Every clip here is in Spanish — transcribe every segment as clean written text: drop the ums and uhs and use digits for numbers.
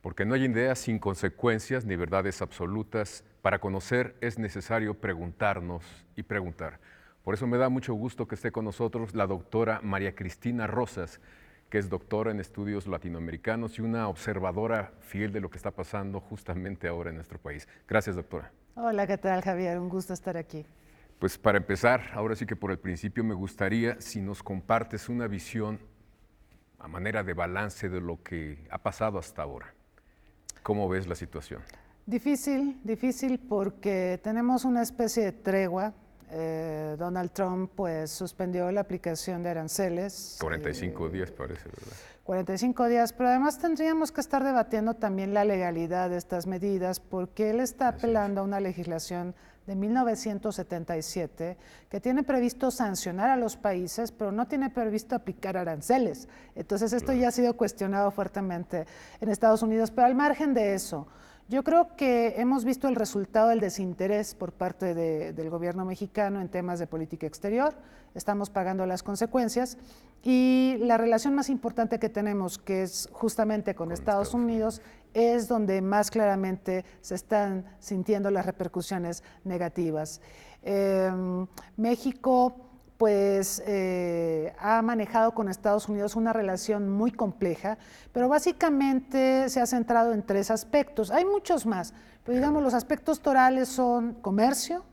Porque no hay ideas sin consecuencias ni verdades absolutas. Para conocer es necesario preguntarnos y preguntar. Por eso me da mucho gusto que esté con nosotros la doctora María Cristina Rosas, que es doctora en estudios latinoamericanos y una observadora fiel de lo que está pasando justamente ahora en nuestro país. Gracias, doctora. Hola, ¿qué tal, Javier? Un gusto estar aquí. Pues para empezar, ahora sí que por el principio me gustaría si nos compartes una visión a manera de balance de lo que ha pasado hasta ahora. ¿Cómo ves la situación? Difícil porque tenemos una especie de tregua. Donald Trump pues suspendió la aplicación de aranceles. 45 días parece, ¿verdad? 45 días, pero además tendríamos que estar debatiendo también la legalidad de estas medidas porque él está apelando a una legislación de 1977 que tiene previsto sancionar a los países, pero no tiene previsto aplicar aranceles. Entonces esto ya ha sido cuestionado fuertemente en Estados Unidos, pero al margen de eso, yo creo que hemos visto el resultado del desinterés por parte del gobierno mexicano en temas de política exterior, estamos pagando las consecuencias y la relación más importante que tenemos, que es justamente con Estados Unidos, es donde más claramente se están sintiendo las repercusiones negativas. México pues ha manejado con Estados Unidos una relación muy compleja, pero básicamente se ha centrado en 3 aspectos. Hay muchos más, pero digamos los aspectos torales son comercio,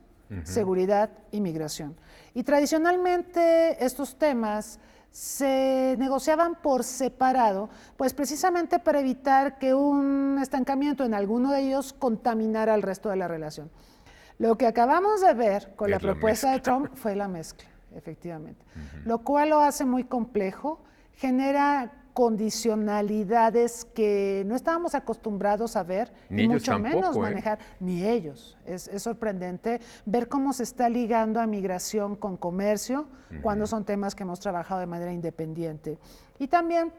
seguridad y migración. Y tradicionalmente estos temas se negociaban por separado, pues precisamente para evitar que un estancamiento en alguno de ellos contaminara al resto de la relación. Lo que acabamos de ver con la propuesta de Trump fue la mezcla. Efectivamente, lo cual lo hace muy complejo, genera condicionalidades que no estábamos acostumbrados a ver, ni mucho tampoco, menos manejar, ni ellos. Es sorprendente ver cómo se está ligando a migración con comercio, cuando son temas que hemos trabajado de manera independiente. Y también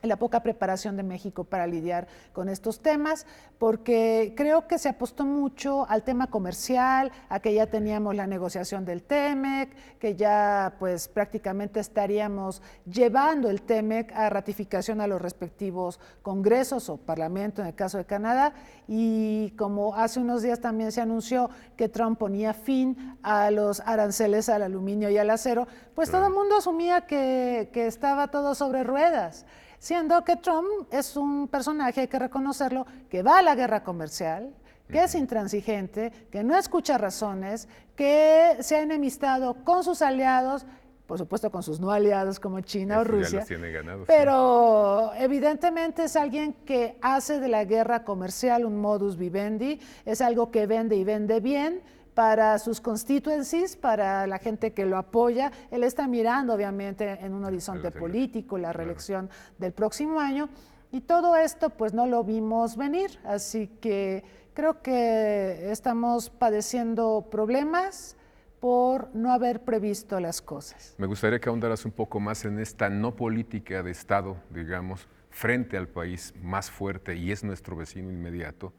la poca preparación de México para lidiar con estos temas, porque creo que se apostó mucho al tema comercial, a que ya teníamos la negociación del TEMEC, que ya pues prácticamente estaríamos llevando el TEMEC a ratificación a los respectivos congresos o parlamento en el caso de Canadá, y como hace unos días también se anunció que Trump ponía fin a los aranceles al aluminio y al acero, pues todo el mundo asumía que estaba todo sobre ruedas. Siendo que Trump es un personaje, hay que reconocerlo, que va a la guerra comercial, que es intransigente, que no escucha razones, que se ha enemistado con sus aliados, por supuesto con sus no aliados como China o Rusia, ya los tiene ganados, pero evidentemente es alguien que hace de la guerra comercial un modus vivendi, es algo que vende y vende bien, para sus constituencies, para la gente que lo apoya. Él está mirando obviamente en un horizonte político, la reelección del próximo año, y todo esto pues no lo vimos venir, así que creo que estamos padeciendo problemas por no haber previsto las cosas. Me gustaría que ahondaras un poco más en esta no política de Estado, digamos, frente al país más fuerte y es nuestro vecino inmediato,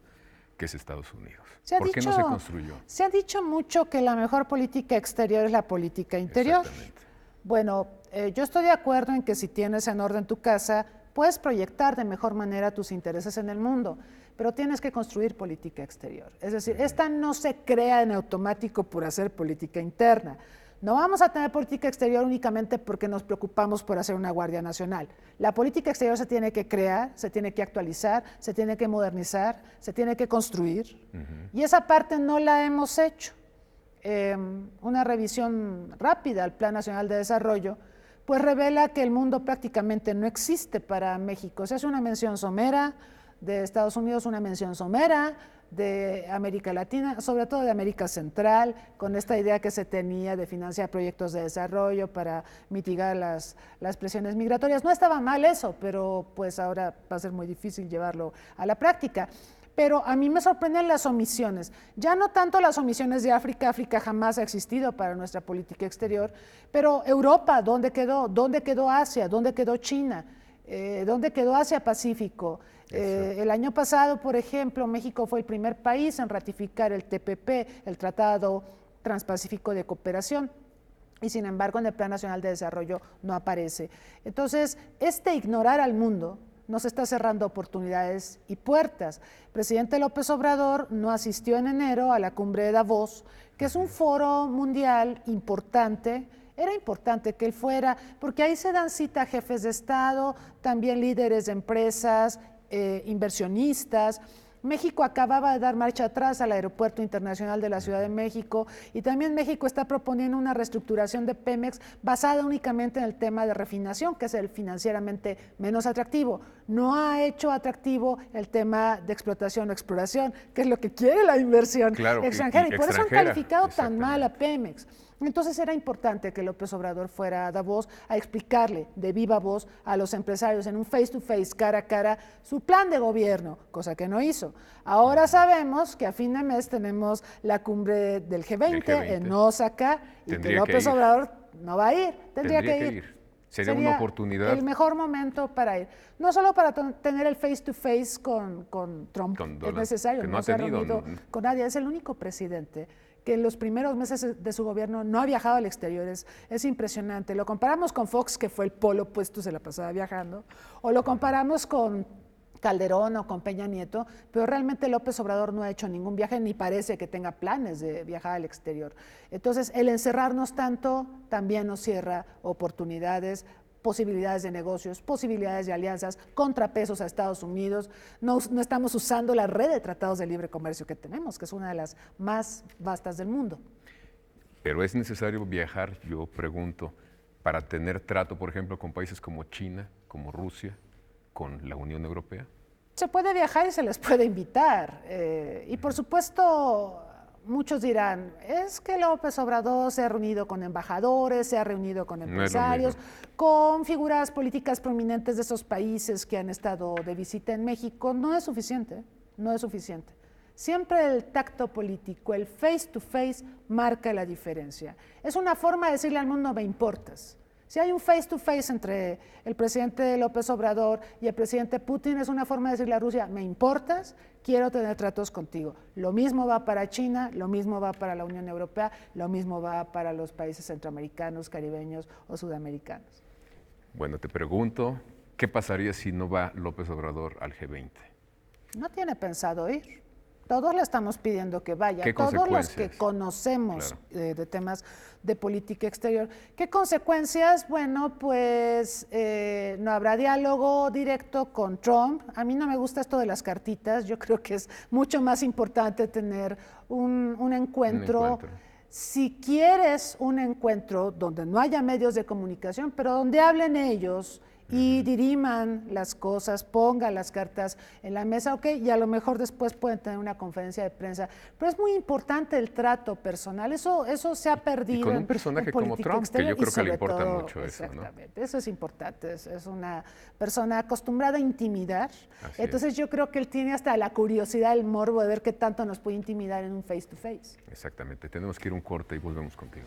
que es Estados Unidos. ¿Por qué no se construyó? Se ha dicho mucho que la mejor política exterior es la política interior. Bueno, yo estoy de acuerdo en que si tienes en orden tu casa, puedes proyectar de mejor manera tus intereses en el mundo, pero tienes que construir política exterior. Es decir, esta no se crea en automático por hacer política interna. No vamos a tener política exterior únicamente porque nos preocupamos por hacer una Guardia Nacional. La política exterior se tiene que crear, se tiene que actualizar, se tiene que modernizar, se tiene que construir. Y esa parte no la hemos hecho. Una revisión rápida al Plan Nacional de Desarrollo pues revela que el mundo prácticamente no existe para México. Se hace una mención somera de Estados Unidos, una mención somera de América Latina, sobre todo de América Central, con esta idea que se tenía de financiar proyectos de desarrollo para mitigar las presiones migratorias. No estaba mal eso, pero pues ahora va a ser muy difícil llevarlo a la práctica. Pero a mí me sorprenden las omisiones, ya no tanto las omisiones de África. África jamás ha existido para nuestra política exterior, pero Europa, ¿dónde quedó? ¿Dónde quedó Asia? ¿Dónde quedó China? ¿Dónde quedó Asia-Pacífico? El año pasado, por ejemplo, México fue el primer país en ratificar el TPP, el Tratado Transpacífico de Cooperación, y sin embargo en el Plan Nacional de Desarrollo no aparece. Entonces, ignorar al mundo nos está cerrando oportunidades y puertas. El presidente López Obrador no asistió en enero a la cumbre de Davos, que es un foro mundial importante. Era importante que él fuera, porque ahí se dan cita jefes de Estado, también líderes de empresas, inversionistas. México acababa de dar marcha atrás al Aeropuerto Internacional de la Ciudad de México y también México está proponiendo una reestructuración de Pemex basada únicamente en el tema de refinación, que es el financieramente menos atractivo. No ha hecho atractivo el tema de explotación o exploración, que es lo que quiere la inversión extranjera. Y por eso han calificado tan mal a Pemex. Entonces era importante que López Obrador fuera a Davos a explicarle de viva voz a los empresarios en un face-to-face, cara a cara, su plan de gobierno, cosa que no hizo. Ahora sabemos que a fin de mes tenemos la cumbre del G20, en Osaka y que López Obrador no va a ir, tendría que ir. Sería una oportunidad. El mejor momento para ir. No solo para tener el face-to-face con Trump, es necesario, no se ha reunido con nadie, es el único presidente que en los primeros meses de su gobierno no ha viajado al exterior, es impresionante. Lo comparamos con Fox, que fue el polo opuesto, se la pasaba viajando, o lo comparamos con Calderón o con Peña Nieto, pero realmente López Obrador no ha hecho ningún viaje, ni parece que tenga planes de viajar al exterior. Entonces, el encerrarnos tanto también nos cierra oportunidades, posibilidades de negocios, posibilidades de alianzas, contrapesos a Estados Unidos. No estamos usando la red de tratados de libre comercio que tenemos, que es una de las más vastas del mundo. Pero es necesario viajar, yo pregunto, para tener trato, por ejemplo, con países como China, como Rusia, con la Unión Europea. Se puede viajar y se les puede invitar. Y por supuesto, muchos dirán, es que López Obrador se ha reunido con embajadores, se ha reunido con empresarios, con figuras políticas prominentes de esos países que han estado de visita en México. No es suficiente, no es suficiente. Siempre el tacto político, el face to face, marca la diferencia. Es una forma de decirle al mundo, me importas. Si hay un face to face entre el presidente López Obrador y el presidente Putin, es una forma de decirle a Rusia, me importas, quiero tener tratos contigo. Lo mismo va para China, lo mismo va para la Unión Europea, lo mismo va para los países centroamericanos, caribeños o sudamericanos. Bueno, te pregunto, ¿qué pasaría si no va López Obrador al G20? No tiene pensado ir. Todos le estamos pidiendo que vaya, todos los que conocemos de temas de política exterior. ¿Qué consecuencias? Bueno, pues no habrá diálogo directo con Trump. A mí no me gusta esto de las cartitas, yo creo que es mucho más importante tener un encuentro. Si quieres un encuentro donde no haya medios de comunicación, pero donde hablen ellos y diriman las cosas, pongan las cartas en la mesa, ok, y a lo mejor después pueden tener una conferencia de prensa. Pero es muy importante el trato personal, eso se ha perdido. Y con un personaje como Trump, que yo creo que le importa mucho eso, ¿no? Exactamente, eso es importante, es una persona acostumbrada a intimidar, entonces yo creo que él tiene hasta la curiosidad, el morbo de ver qué tanto nos puede intimidar en un face to face. Exactamente, tenemos que ir a un corte y volvemos contigo.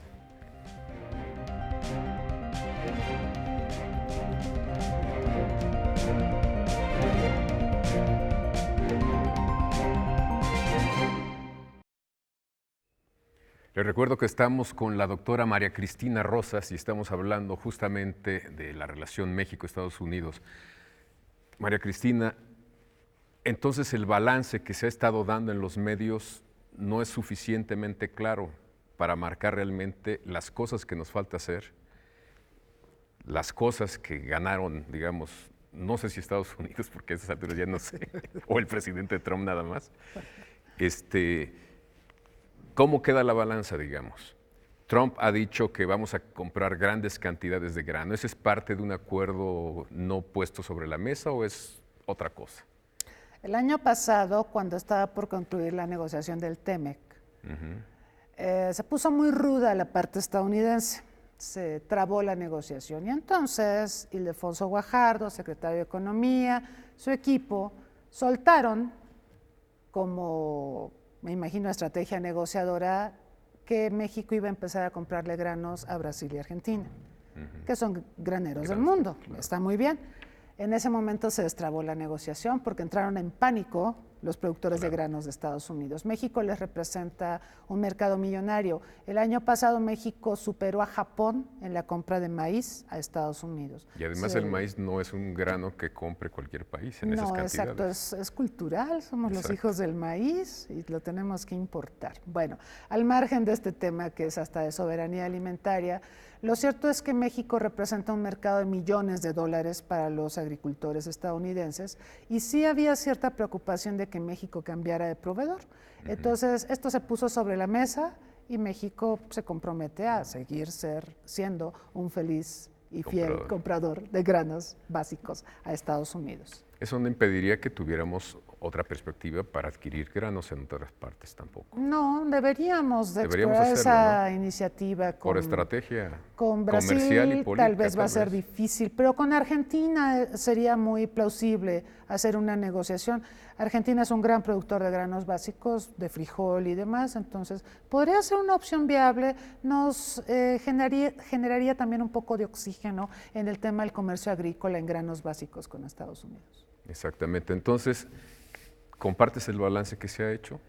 Les recuerdo que estamos con la doctora María Cristina Rosas y estamos hablando justamente de la relación México-Estados Unidos. María Cristina, entonces el balance que se ha estado dando en los medios no es suficientemente claro para marcar realmente las cosas que nos falta hacer, las cosas que ganaron, digamos, no sé si Estados Unidos, porque a esas alturas ya no sé, o el presidente Trump nada más. ¿Cómo queda la balanza, digamos? Trump ha dicho que vamos a comprar grandes cantidades de grano. ¿Ese es parte de un acuerdo no puesto sobre la mesa o es otra cosa? El año pasado, cuando estaba por concluir la negociación del TEMEC, se puso muy ruda la parte estadounidense. Se trabó la negociación y entonces Ildefonso Guajardo, secretario de Economía, su equipo, soltaron como, me imagino, estrategia negociadora que México iba a empezar a comprarle granos a Brasil y Argentina, que son graneros del mundo. Claro. Está muy bien. En ese momento se destrabó la negociación porque entraron en pánico los productores de granos de Estados Unidos. México les representa un mercado millonario. El año pasado México superó a Japón en la compra de maíz a Estados Unidos. Y además el maíz no es un grano que compre cualquier país en esas cantidades. No, exacto, es cultural, somos los hijos del maíz y lo tenemos que importar. Bueno, al margen de este tema que es hasta de soberanía alimentaria, lo cierto es que México representa un mercado de millones de dólares para los agricultores estadounidenses y sí había cierta preocupación de que México cambiara de proveedor. Entonces, esto se puso sobre la mesa y México se compromete a seguir siendo un feliz y fiel comprador de granos básicos a Estados Unidos. Eso no impediría que tuviéramos otra perspectiva para adquirir granos en otras partes tampoco. No, deberíamos explorar hacerlo, esa iniciativa por estrategia con Brasil, comercial y política. Tal vez va a ser difícil, pero con Argentina sería muy plausible hacer una negociación. Argentina es un gran productor de granos básicos, de frijol y demás, entonces podría ser una opción viable, nos generaría también un poco de oxígeno en el tema del comercio agrícola en granos básicos con Estados Unidos. Exactamente, entonces, ¿compartes el balance que se ha hecho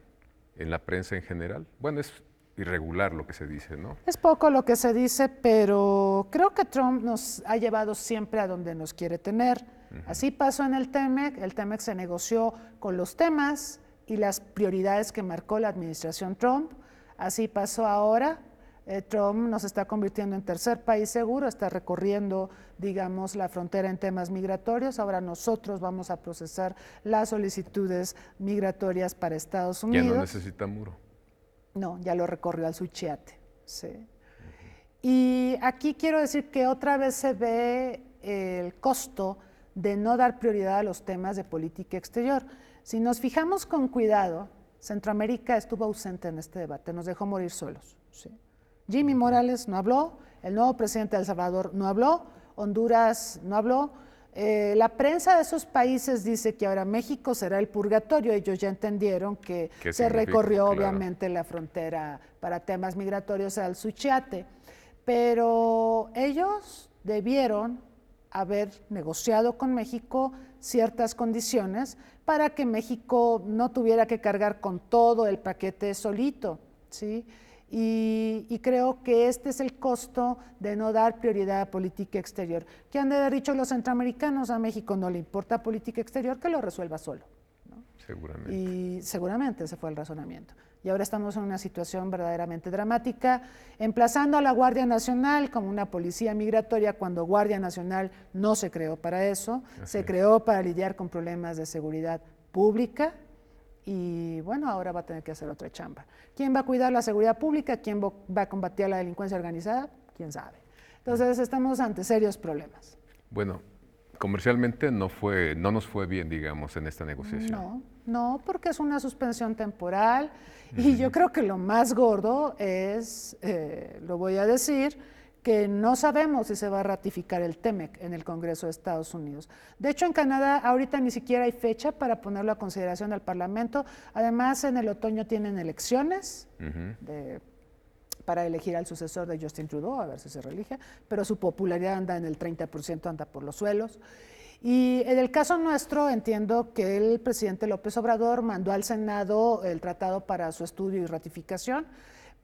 en la prensa en general? Bueno, es irregular lo que se dice, ¿no? Es poco lo que se dice, pero creo que Trump nos ha llevado siempre a donde nos quiere tener. Así pasó en el TEMEC se negoció con los temas y las prioridades que marcó la administración Trump. Así pasó ahora. Trump nos está convirtiendo en tercer país seguro, está recorriendo, digamos, la frontera en temas migratorios. Ahora nosotros vamos a procesar las solicitudes migratorias para Estados Unidos. Ya no necesita muro. No, ya lo recorrió al Suchiate. Sí. Y aquí quiero decir que otra vez se ve el costo de no dar prioridad a los temas de política exterior. Si nos fijamos con cuidado, Centroamérica estuvo ausente en este debate, nos dejó morir solos. Sí. Jimmy Morales no habló, el nuevo presidente de El Salvador no habló, Honduras no habló. La prensa de esos países dice que ahora México será el purgatorio. Ellos ya entendieron que se recorrió obviamente la frontera para temas migratorios al Suchiate, pero ellos debieron haber negociado con México ciertas condiciones para que México no tuviera que cargar con todo el paquete solito, ¿sí? Y creo que este es el costo de no dar prioridad a política exterior. ¿Qué han de haber dicho los centroamericanos? A México no le importa política exterior, que lo resuelva solo, ¿no? Seguramente. Y seguramente ese fue el razonamiento. Y ahora estamos en una situación verdaderamente dramática, emplazando a la Guardia Nacional como una policía migratoria cuando Guardia Nacional no se creó para eso, se creó para lidiar con problemas de seguridad pública. Y bueno, ahora va a tener que hacer otra chamba. ¿Quién va a cuidar la seguridad pública? ¿Quién va a combatir la delincuencia organizada? ¿Quién sabe? Entonces estamos ante serios problemas. Bueno, comercialmente no nos fue bien, digamos, en esta negociación. No, porque es una suspensión temporal y yo creo que lo más gordo es, lo voy a decir, que no sabemos si se va a ratificar el TEMEC en el Congreso de Estados Unidos. De hecho, en Canadá ahorita ni siquiera hay fecha para ponerlo a consideración del Parlamento. Además, en el otoño tienen elecciones para elegir al sucesor de Justin Trudeau, a ver si se reelige, pero su popularidad anda en el 30%, anda por los suelos. Y en el caso nuestro, entiendo que el presidente López Obrador mandó al Senado el tratado para su estudio y ratificación,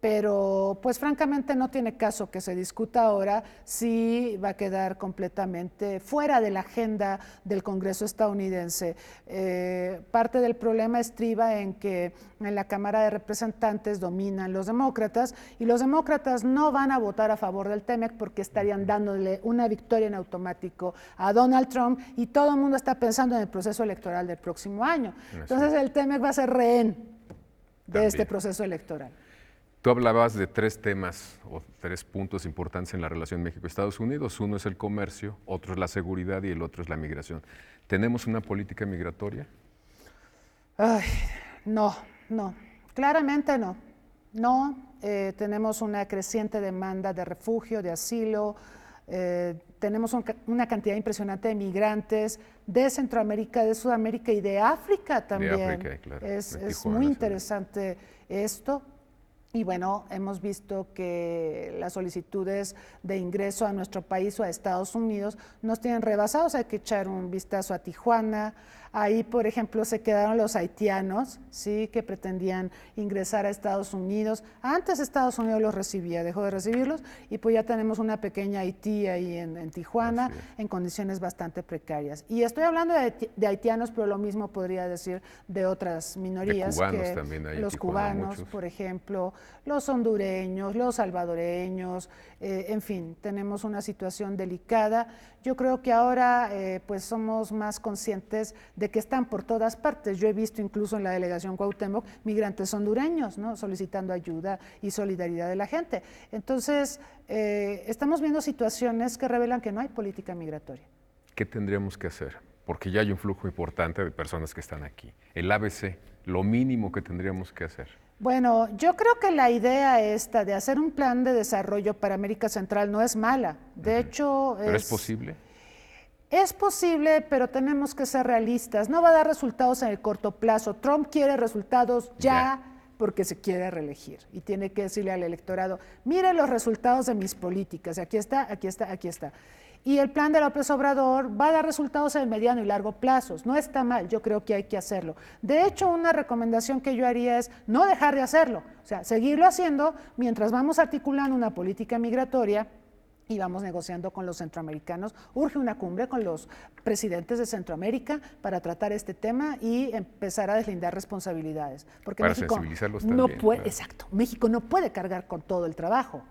pero pues francamente no tiene caso que se discuta ahora si va a quedar completamente fuera de la agenda del Congreso estadounidense. Parte del problema estriba en que en la Cámara de Representantes dominan los demócratas y los demócratas no van a votar a favor del TEMEC porque estarían dándole una victoria en automático a Donald Trump y todo el mundo está pensando en el proceso electoral del próximo año. Entonces el TEMEC va a ser rehén de este proceso electoral. Tú hablabas de tres temas o tres puntos importantes en la relación México-Estados Unidos. Uno es el comercio, otro es la seguridad y el otro es la migración. ¿Tenemos una política migratoria? Ay, no, claramente no. No, tenemos una creciente demanda de refugio, de asilo, tenemos una cantidad impresionante de migrantes de Centroamérica, de Sudamérica y de África también. De África, claro. Es muy interesante esto. Y bueno, hemos visto que las solicitudes de ingreso a nuestro país o a Estados Unidos nos tienen rebasados. Hay que echar un vistazo a Tijuana, Ahí, por ejemplo, se quedaron los haitianos, ¿sí?, que pretendían ingresar a Estados Unidos. Antes Estados Unidos los recibía, dejó de recibirlos, y pues ya tenemos una pequeña Haití ahí en Tijuana, en condiciones bastante precarias. Y estoy hablando de haitianos, pero lo mismo podría decir de otras minorías. De cubanos también hay. Los cubanos, muchos, por ejemplo, los hondureños, los salvadoreños, en fin, tenemos una situación delicada. Yo creo que ahora pues somos más conscientes de que están por todas partes. Yo he visto incluso en la delegación Cuauhtémoc migrantes hondureños, ¿no?, solicitando ayuda y solidaridad de la gente. Entonces, estamos viendo situaciones que revelan que no hay política migratoria. ¿Qué tendríamos que hacer? Porque ya hay un flujo importante de personas que están aquí. El ABC, lo mínimo que tendríamos que hacer. Bueno, yo creo que la idea esta de hacer un plan de desarrollo para América Central no es mala. De hecho, ¿Pero es posible? Es posible, pero tenemos que ser realistas. No va a dar resultados en el corto plazo. Trump quiere resultados ya porque se quiere reelegir y tiene que decirle al electorado, miren los resultados de mis políticas, aquí está, aquí está, aquí está. Y el plan de López Obrador va a dar resultados en el mediano y largo plazos. No está mal, yo creo que hay que hacerlo. De hecho, una recomendación que yo haría es no dejar de hacerlo, o sea, seguirlo haciendo mientras vamos articulando una política migratoria y vamos negociando con los centroamericanos. Urge una cumbre con los presidentes de Centroamérica para tratar este tema y empezar a deslindar responsabilidades. Porque para México sensibilizarlos no también. puede, exacto, México no puede cargar con todo el trabajo.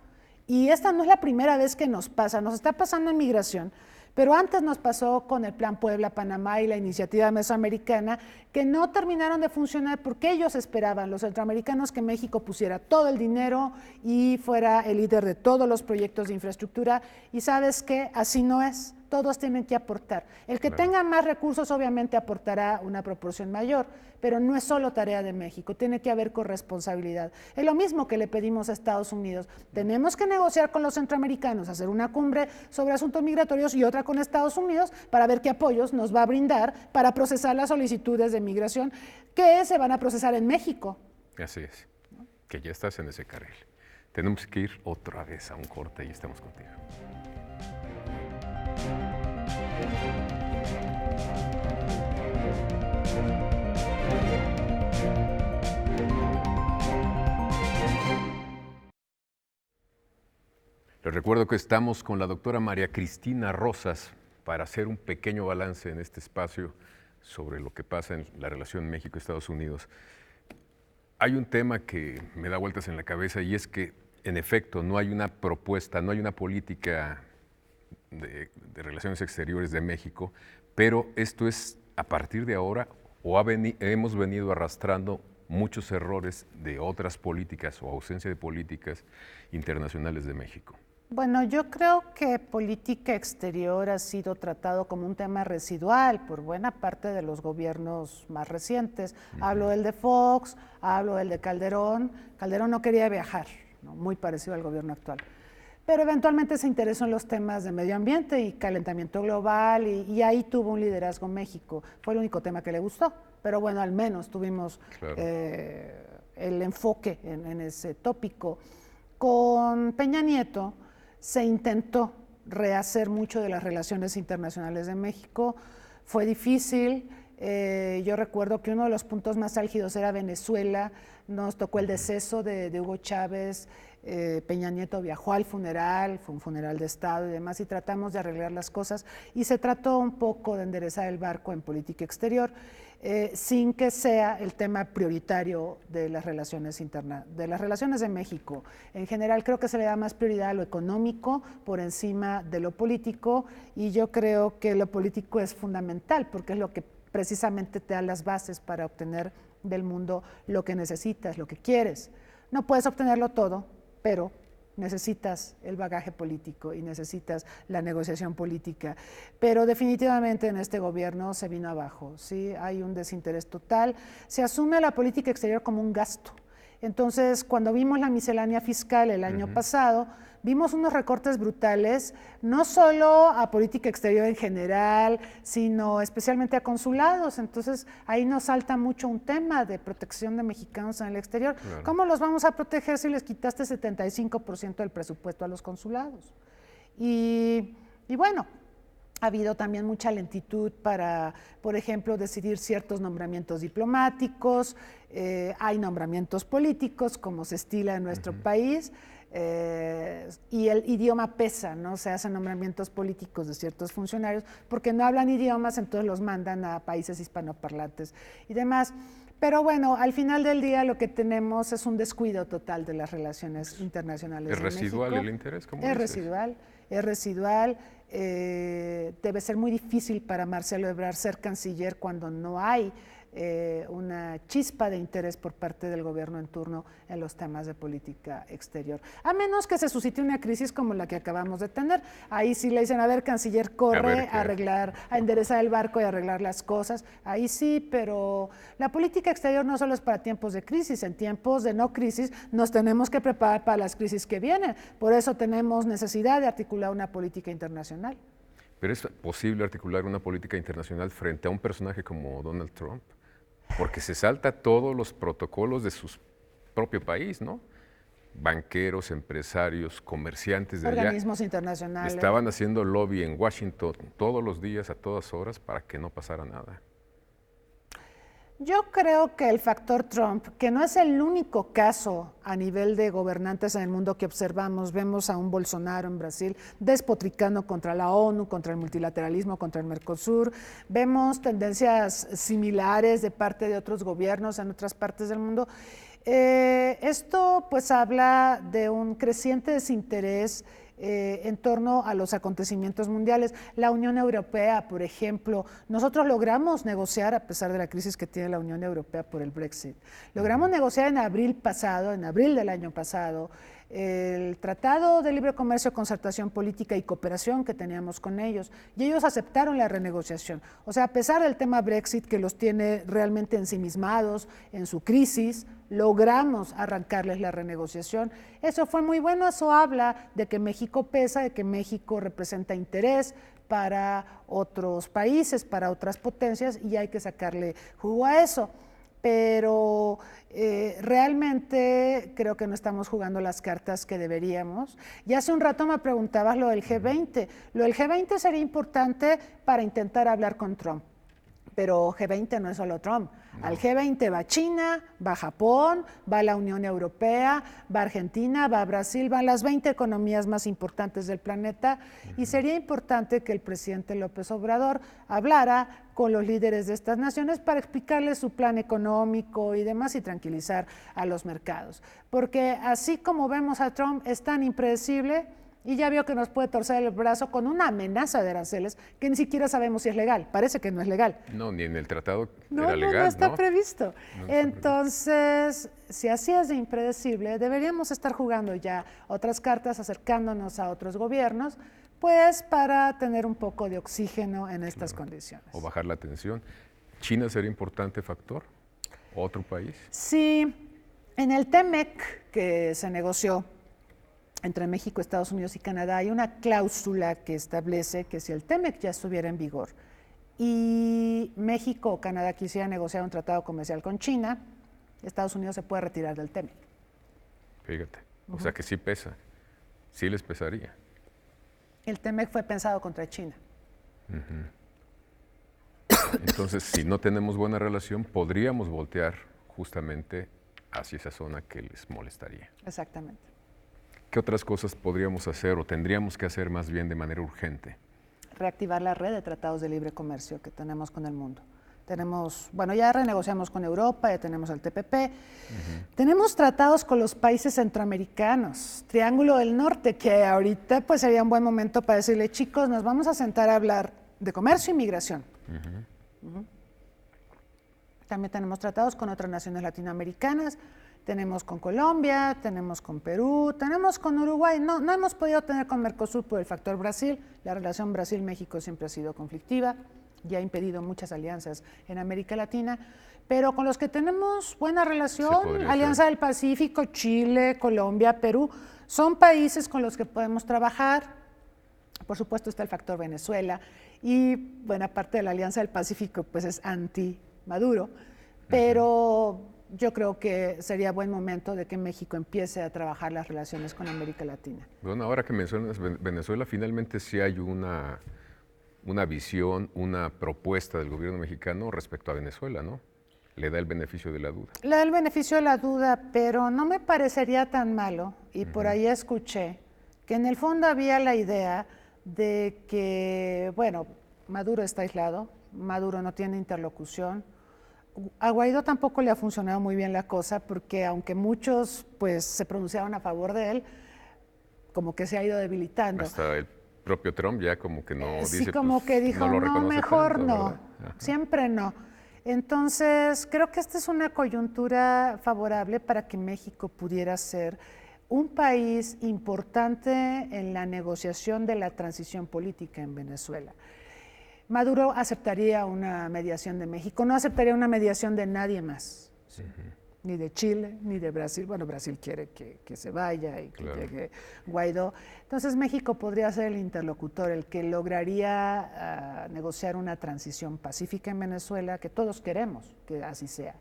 Y esta no es la primera vez que nos pasa, nos está pasando en migración, pero antes nos pasó con el Plan Puebla-Panamá y la iniciativa mesoamericana, que no terminaron de funcionar porque ellos esperaban, los centroamericanos, que México pusiera todo el dinero y fuera el líder de todos los proyectos de infraestructura, y ¿sabes qué? Así no es. Todos tienen que aportar. El que tenga más recursos obviamente aportará una proporción mayor, pero no es solo tarea de México, tiene que haber corresponsabilidad. Es lo mismo que le pedimos a Estados Unidos. Tenemos que negociar con los centroamericanos, hacer una cumbre sobre asuntos migratorios y otra con Estados Unidos para ver qué apoyos nos va a brindar para procesar las solicitudes de migración que se van a procesar en México. Así es, que ya estás en ese carril. Tenemos que ir otra vez a un corte y estamos contigo. Les recuerdo que estamos con la doctora María Cristina Rosas para hacer un pequeño balance en este espacio sobre lo que pasa en la relación México-Estados Unidos. Hay un tema que me da vueltas en la cabeza y es que, en efecto, no hay una propuesta, no hay una política de relaciones exteriores de México, pero esto es a partir de ahora o hemos venido arrastrando muchos errores de otras políticas o ausencia de políticas internacionales de México. Bueno, yo creo que política exterior ha sido tratado como un tema residual por buena parte de los gobiernos más recientes. Hablo del de Fox, hablo del de Calderón. Calderón no quería viajar, ¿no?, muy parecido al gobierno actual. Pero eventualmente se interesó en los temas de medio ambiente y calentamiento global y ahí tuvo un liderazgo México. Fue el único tema que le gustó, pero bueno, al menos tuvimos el enfoque en ese tópico. Con Peña Nieto se intentó rehacer mucho de las relaciones internacionales de México. Fue difícil. Yo recuerdo que uno de los puntos más álgidos era Venezuela. Nos tocó el deceso de Hugo Chávez. Peña Nieto viajó al funeral, fue un funeral de Estado y demás, y tratamos de arreglar las cosas. Y se trató un poco de enderezar el barco en política exterior, sin que sea el tema prioritario de las relaciones de México. En general creo que se le da más prioridad a lo económico por encima de lo político, y yo creo que lo político es fundamental porque es lo que precisamente te da las bases para obtener del mundo lo que necesitas, lo que quieres. No puedes obtenerlo todo, pero necesitas el bagaje político y necesitas la negociación política. Pero definitivamente en este gobierno se vino abajo, ¿sí? Hay un desinterés total. Se asume la política exterior como un gasto. Entonces, cuando vimos la miscelánea fiscal el año pasado, vimos unos recortes brutales, no solo a política exterior en general, sino especialmente a consulados. Entonces, ahí nos salta mucho un tema de protección de mexicanos en el exterior. Claro. ¿Cómo los vamos a proteger si les quitaste 75% del presupuesto a los consulados? Y bueno, Ha habido también mucha lentitud para, por ejemplo, decidir ciertos nombramientos diplomáticos. Hay nombramientos políticos, como se estila en nuestro país, y el idioma pesa, ¿no? Se hacen nombramientos políticos de ciertos funcionarios porque no hablan idiomas, entonces los mandan a países hispanoparlantes y demás. Pero bueno, al final del día lo que tenemos es un descuido total de las relaciones internacionales. ¿Es residual el interés? Es residual, es residual. Debe ser muy difícil para Marcelo Ebrard ser canciller cuando no hay una chispa de interés por parte del gobierno en turno en los temas de política exterior. A menos que se suscite una crisis como la que acabamos de tener. Ahí sí le dicen, a ver, canciller, corre a arreglar, a enderezar el barco y arreglar las cosas. Ahí sí, pero la política exterior no solo es para tiempos de crisis. En tiempos de no crisis nos tenemos que preparar para las crisis que vienen. Por eso tenemos necesidad de articular una política internacional. ¿Pero es posible articular una política internacional frente a un personaje como Donald Trump? Porque se salta todos los protocolos de su propio país, ¿no? Banqueros, empresarios, comerciantes de organismos allá internacionales estaban haciendo lobby en Washington todos los días, a todas horas, para que no pasara nada. Yo creo que el factor Trump, que no es el único caso a nivel de gobernantes en el mundo que observamos, vemos a un Bolsonaro en Brasil despotricando contra la ONU, contra el multilateralismo, contra el Mercosur, vemos tendencias similares de parte de otros gobiernos en otras partes del mundo. Esto pues habla de un creciente desinterés en torno a los acontecimientos mundiales. La Unión Europea, por ejemplo, nosotros logramos negociar, a pesar de la crisis que tiene la Unión Europea por el Brexit, logramos negociar en abril del año pasado, el Tratado de Libre Comercio, Concertación Política y Cooperación que teníamos con ellos, y ellos aceptaron la renegociación. O sea, a pesar del tema Brexit, que los tiene realmente ensimismados en su crisis, logramos arrancarles la renegociación. Eso fue muy bueno, eso habla de que México pesa, de que México representa interés para otros países, para otras potencias, y hay que sacarle jugo a eso. Pero realmente creo que no estamos jugando las cartas que deberíamos. Y hace un rato me preguntabas lo del G20. Lo del G20 sería importante para intentar hablar con Trump. Pero G20 no es solo Trump. No. Al G20 va China, va Japón, va la Unión Europea, va Argentina, va Brasil, van las 20 economías más importantes del planeta. Y sería importante que el presidente López Obrador hablara con los líderes de estas naciones para explicarles su plan económico y demás y tranquilizar a los mercados. Porque así como vemos a Trump, es tan impredecible. Y ya vio que nos puede torcer el brazo con una amenaza de aranceles que ni siquiera sabemos si es legal. Parece que no es legal. No, ni en el tratado era legal. No está previsto. Entonces, si así es de impredecible, deberíamos estar jugando ya otras cartas, acercándonos a otros gobiernos, pues para tener un poco de oxígeno en estas condiciones. O bajar la tensión. ¿China sería importante factor? ¿Otro país? Sí, en el TEMEC que se negoció entre México, Estados Unidos y Canadá, hay una cláusula que establece que si el TEMEC ya estuviera en vigor y México o Canadá quisieran negociar un tratado comercial con China, Estados Unidos se puede retirar del TEMEC. Fíjate, o sea que sí pesa, sí les pesaría. El TEMEC fue pensado contra China. Entonces, si no tenemos buena relación, podríamos voltear justamente hacia esa zona que les molestaría. Exactamente. ¿Qué otras cosas podríamos hacer o tendríamos que hacer más bien de manera urgente? Reactivar la red de tratados de libre comercio que tenemos con el mundo. Bueno, ya renegociamos con Europa, ya tenemos el TPP. Tenemos tratados con los países centroamericanos, Triángulo del Norte, que ahorita pues sería un buen momento para decirle, chicos, nos vamos a sentar a hablar de comercio y migración. También tenemos tratados con otras naciones latinoamericanas. Tenemos con Colombia, tenemos con Perú, tenemos con Uruguay. No hemos podido tener con Mercosur por el factor Brasil. La relación Brasil-México siempre ha sido conflictiva y ha impedido muchas alianzas en América Latina. Pero con los que tenemos buena relación, Alianza del Pacífico, Chile, Colombia, Perú, son países con los que podemos trabajar. Por supuesto está el factor Venezuela y buena parte de la Alianza del Pacífico pues es anti-Maduro. Pero yo creo que sería buen momento de que México empiece a trabajar las relaciones con América Latina. Bueno, ahora que mencionas Venezuela, finalmente sí hay una visión, una propuesta del gobierno mexicano respecto a Venezuela, ¿no? Le da el beneficio de la duda. Le da el beneficio de la duda, pero no me parecería tan malo, y por ahí escuché, que en el fondo había la idea de que, bueno, Maduro está aislado, Maduro no tiene interlocución. A Guaidó tampoco le ha funcionado muy bien la cosa, porque aunque muchos pues se pronunciaban a favor de él, como que se ha ido debilitando. Hasta el propio Trump ya como que no dice, sí, como pues, que dijo, no lo no, reconoce mejor tanto, no, ¿verdad? Ajá. siempre no. Entonces, creo que esta es una coyuntura favorable para que México pudiera ser un país importante en la negociación de la transición política en Venezuela. Maduro aceptaría una mediación de México, no aceptaría una mediación de nadie más, ¿sí? Ni de Chile, ni de Brasil. Bueno, Brasil quiere que se vaya y que llegue Guaidó. Entonces México podría ser el interlocutor, el que lograría negociar una transición pacífica en Venezuela, que todos queremos que así sea.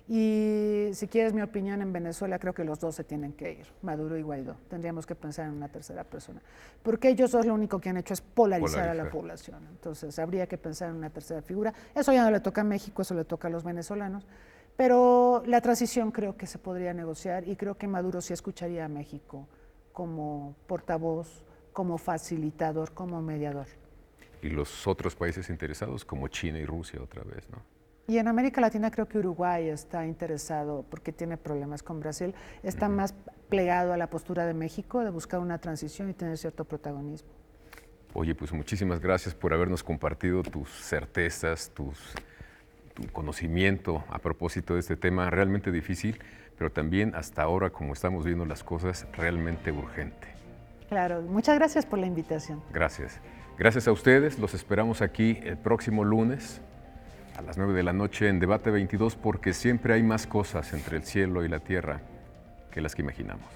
Y si quieres mi opinión, en Venezuela creo que los dos se tienen que ir, Maduro y Guaidó. Tendríamos que pensar en una tercera persona, porque ellos dos lo único que han hecho es polarizar a la población. Entonces habría que pensar en una tercera figura. Eso ya no le toca a México, eso le toca a los venezolanos. Pero la transición creo que se podría negociar, y creo que Maduro sí escucharía a México como portavoz, como facilitador, como mediador. Y los otros países interesados, como China y Rusia otra vez, ¿no? Y en América Latina creo que Uruguay está interesado, porque tiene problemas con Brasil, está más plegado a la postura de México de buscar una transición y tener cierto protagonismo. Oye, pues muchísimas gracias por habernos compartido tus certezas, tu conocimiento a propósito de este tema realmente difícil, pero también hasta ahora, como estamos viendo las cosas, realmente urgente. Claro, muchas gracias por la invitación. Gracias. Gracias a ustedes, los esperamos aquí el próximo lunes a las 9 de la noche en Debate 22, porque siempre hay más cosas entre el cielo y la tierra que las que imaginamos.